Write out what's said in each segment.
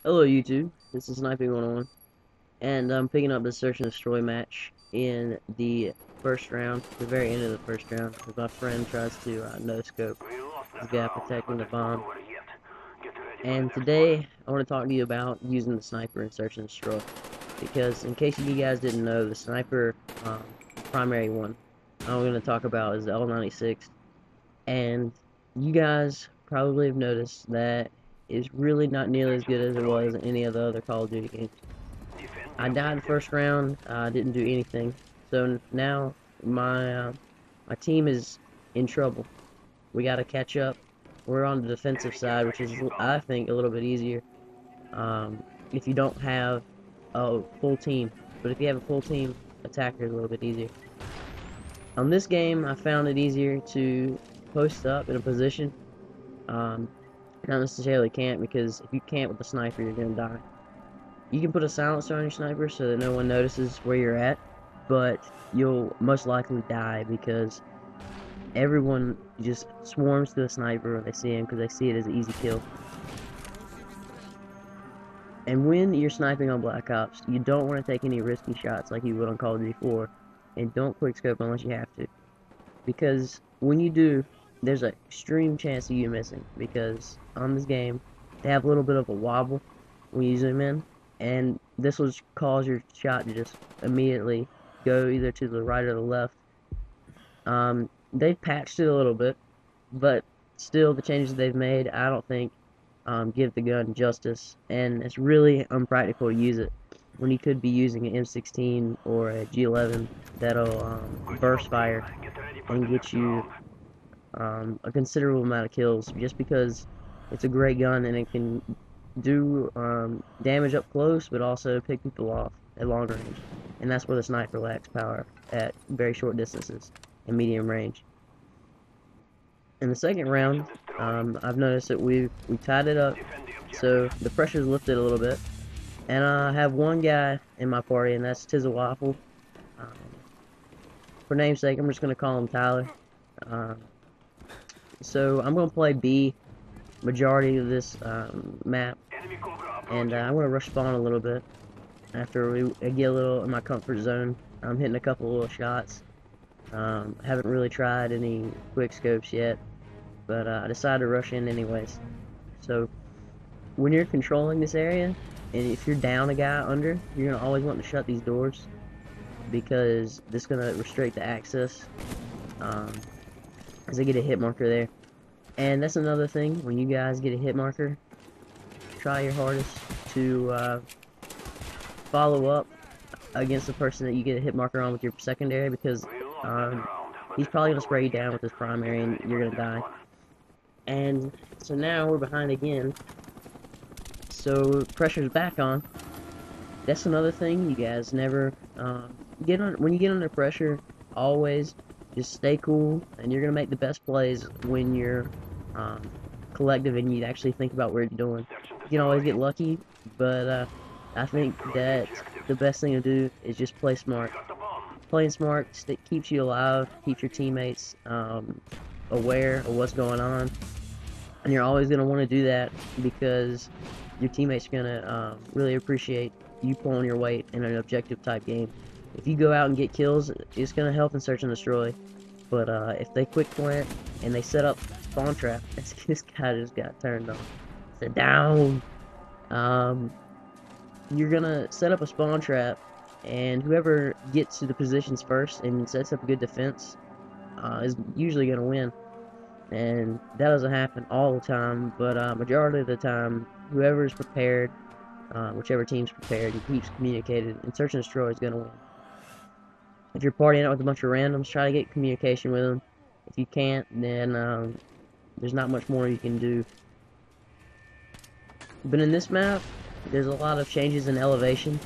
Hello YouTube, this is Sniping 101, and I'm picking up the Search and Destroy match in the first round, the very end of the first round, because my friend tries to no-scope this guy protecting the bomb. And today, I want to talk to you about using the sniper in Search and Destroy, because in case you guys didn't know, the sniper, primary one, I'm going to talk about is the L96, and you guys probably have noticed that it's really not nearly as good as it was in any of the other Call of Duty games. I died the first round. I didn't do anything. So now my team is in trouble. We got to catch up. We're on the defensive side, which is, I think, a little bit easier if you don't have a full team. But if you have a full team, attacker is a little bit easier. On this game, I found it easier to post up in a position. Not necessarily camp, because if you camp with a sniper, you're going to die. You can put a silencer on your sniper so that no one notices where you're at, but you'll most likely die because everyone just swarms to the sniper when they see him because they see it as an easy kill. And when you're sniping on Black Ops, you don't want to take any risky shots like you would on Call of Duty 4, and don't quickscope unless you have to, because when you do, there's an extreme chance of you missing, because on this game, they have a little bit of a wobble when you zoom in, and this will cause your shot to just immediately go either to the right or the left. They've patched it a little bit, but still the changes they've made, I don't think give the gun justice, and it's really unpractical to use it when you could be using an M16 or a G11 that'll burst fire and get you a considerable amount of kills, just because it's a great gun and it can do damage up close, but also pick people off at long range. And that's where the sniper lacks power, at very short distances and medium range. In the second round, I've noticed that we tied it up, so the pressure's lifted a little bit. And I have one guy in my party, and that's Tizzle Waffle. Um, for namesake, I'm just going to call him Tyler. So I'm going to play B majority of this map, and I'm going to rush spawn a little bit. After I get a little in my comfort zone, I'm hitting a couple little shots. Haven't really tried any quick scopes yet, but I decided to rush in anyways. So when you're controlling this area, and if you're down a guy under, you're going to always want to shut these doors, because this is going to restrict the access, as I get a hit marker there. And that's another thing, when you guys get a hit marker, try your hardest to follow up against the person that you get a hit marker on with your secondary, because he's probably going to spray you down with his primary and you're going to die. And so now we're behind again, so pressure's back on. That's another thing, you guys never when you get under pressure, always just stay cool, and you're going to make the best plays when you're collective and you actually think about what you're doing. You can always get lucky, but I think that the best thing to do is just play smart. Playing smart keeps you alive, keeps your teammates aware of what's going on, and you're always going to want to do that, because your teammates are going to really appreciate you pulling your weight in an objective type game. If you go out and get kills, it's going to help in Search and Destroy, but if they quick plant and they set up spawn trap, this guy just got turned on. Sit down. You're gonna set up a spawn trap, and whoever gets to the positions first and sets up a good defense is usually gonna win. And that doesn't happen all the time, but majority of the time, whoever's prepared, whichever team's prepared and keeps communicated, and Search and Destroy is gonna win. If you're partying out with a bunch of randoms, try to get communication with them. If you can't, then there's not much more you can do. But in this map, there's a lot of changes in elevation,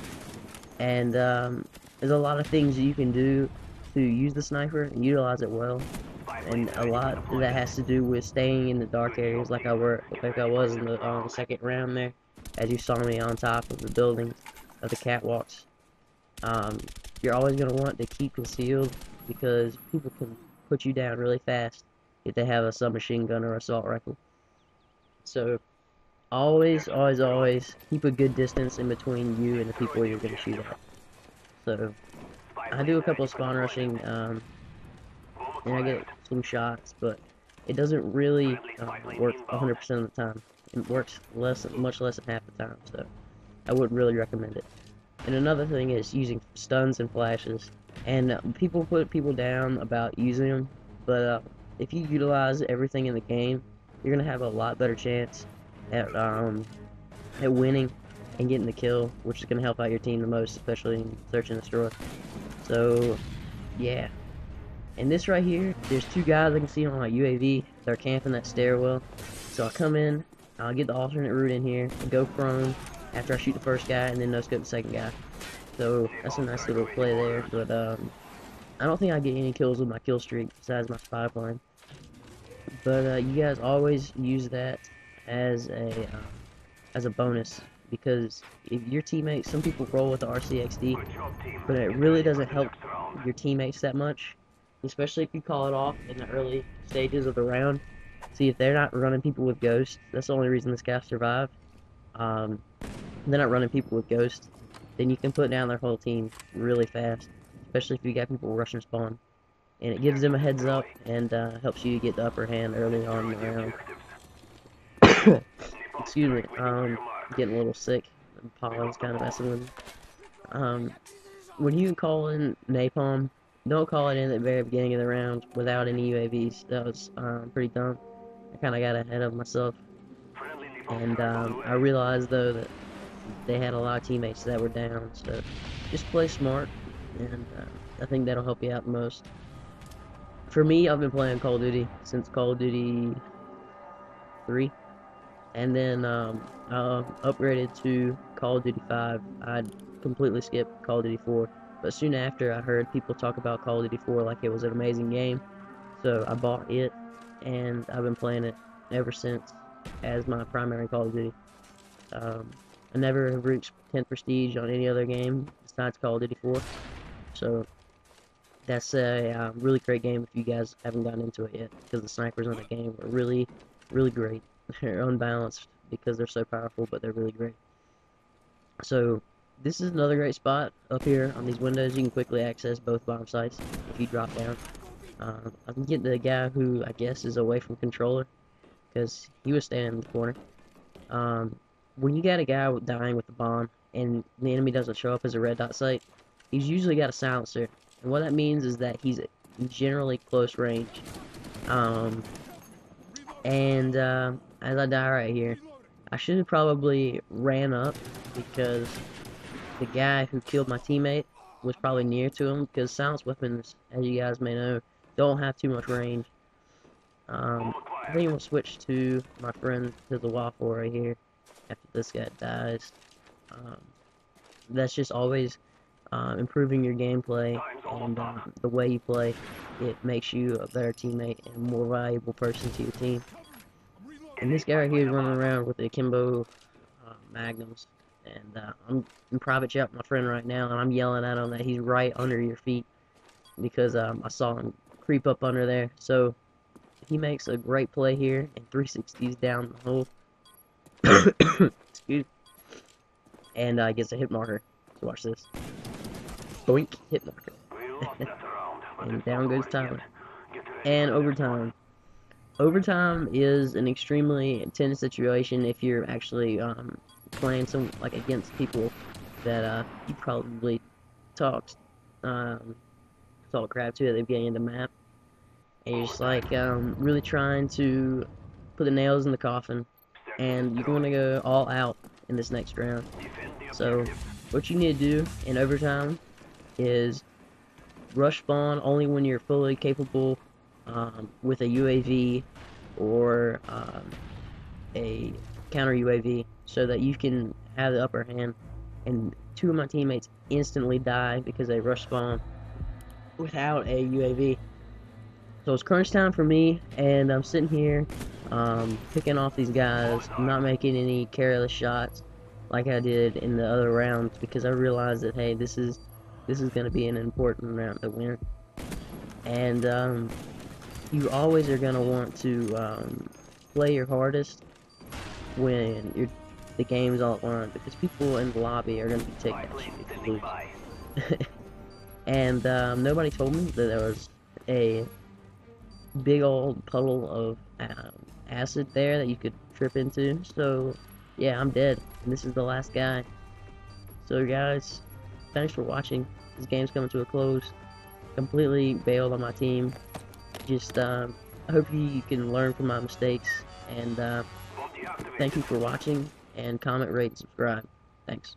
and there's a lot of things that you can do to use the sniper and utilize it well. And a lot of that has to do with staying in the dark areas, like I was in the second round there, as you saw me on top of the buildings, of the catwalks. You're always going to want to keep concealed, because people can put you down really fast if they have a submachine gun or assault rifle. So always keep a good distance in between you and the people you're going to shoot at. So I do a couple of spawn rushing, and I get some shots, but it doesn't really work 100% of the time. It works much less than half the time, so I wouldn't really recommend it. And another thing is using stuns and flashes. And people put people down about using them, but if you utilize everything in the game, you're gonna have a lot better chance at winning and getting the kill, which is gonna help out your team the most, especially in search and destroy. So, yeah. And this right here, there's two guys I can see on my UAV. They're camping that stairwell. So I come in, I'll get the alternate route in here, and go prone after I shoot the first guy, and then no scope the second guy. So that's a nice little play there, but I don't think I get any kills with my kill streak besides my spy plane. But you guys always use that as a bonus, because if your teammates, some people roll with the RCXD, but it really doesn't help your teammates that much, especially if you call it off in the early stages of the round. See, if they're not running people with ghosts, that's the only reason this guy survived. They're not running people with ghosts, then you can put down their whole team really fast, especially if you got people rushing spawn. And it gives them a heads up and helps you get the upper hand early on in the round. Excuse me, getting a little sick. Pollen's kind of messing with me. When you call in napalm, don't call it in at the very beginning of the round without any UAVs. That was pretty dumb. I kind of got ahead of myself. And I realized, though, that they had a lot of teammates that were down, so just play smart, and I think that'll help you out the most. For me, I've been playing Call of Duty since Call of Duty 3, and then I upgraded to Call of Duty 5. I'd completely skipped Call of Duty 4, but soon after I heard people talk about Call of Duty 4 like it was an amazing game, so I bought it, and I've been playing it ever since as my primary Call of Duty. I never have reached 10th prestige on any other game besides Call of Duty 4, so that's a really great game if you guys haven't gotten into it yet, because the snipers in the game are really, really great. They're unbalanced because they're so powerful, but they're really great. So this is another great spot up here on these windows. You can quickly access both bomb sites if you drop down. I can get the guy who I guess is away from controller, because he was standing in the corner. When you got a guy dying with the bomb and the enemy doesn't show up as a red dot site, he's usually got a silencer, and what that means is that he's generally close range. As I die right here, I should have probably ran up, because the guy who killed my teammate was probably near to him, because silenced weapons, as you guys may know, don't have too much range. I think we'll switch to my friend to the waffle right here after this guy dies. That's just always improving your gameplay and the way you play. It makes you a better teammate and a more valuable person to your team. And this guy right here is running around with the akimbo magnums, and I'm in private chat with my friend right now, and I'm yelling at him that he's right under your feet, because I saw him creep up under there. So he makes a great play here, and 360s down the hole. Excuse me. And gets a hit marker. So watch this. Boink, hit marker. And down goes Tyler. And overtime. Overtime is an extremely intense situation if you're actually playing against people that you probably talked crap to at the beginning of the map. And you're just really trying to put the nails in the coffin, and you're going to go all out in this next round. So what you need to do in overtime is rush spawn only when you're fully capable with a UAV or a counter UAV, so that you can have the upper hand. And two of my teammates instantly die because they rush spawn without a UAV. So it's crunch time for me, and I'm sitting here picking off these guys. I'm not making any careless shots like I did in the other rounds, because I realized that, hey, this is going to be an important round to win. And you always are going to want to play your hardest the game's all on, because people in the lobby are going to be taking that shit if you lose. And nobody told me that there was a big old puddle of acid there that you could trip into. So yeah, I'm dead, and this is the last guy. So guys, thanks for watching. This game's coming to a close. Completely bailed on my team. Just I hope you can learn from my mistakes, and thank you for watching, and comment, rate, and subscribe. Thanks.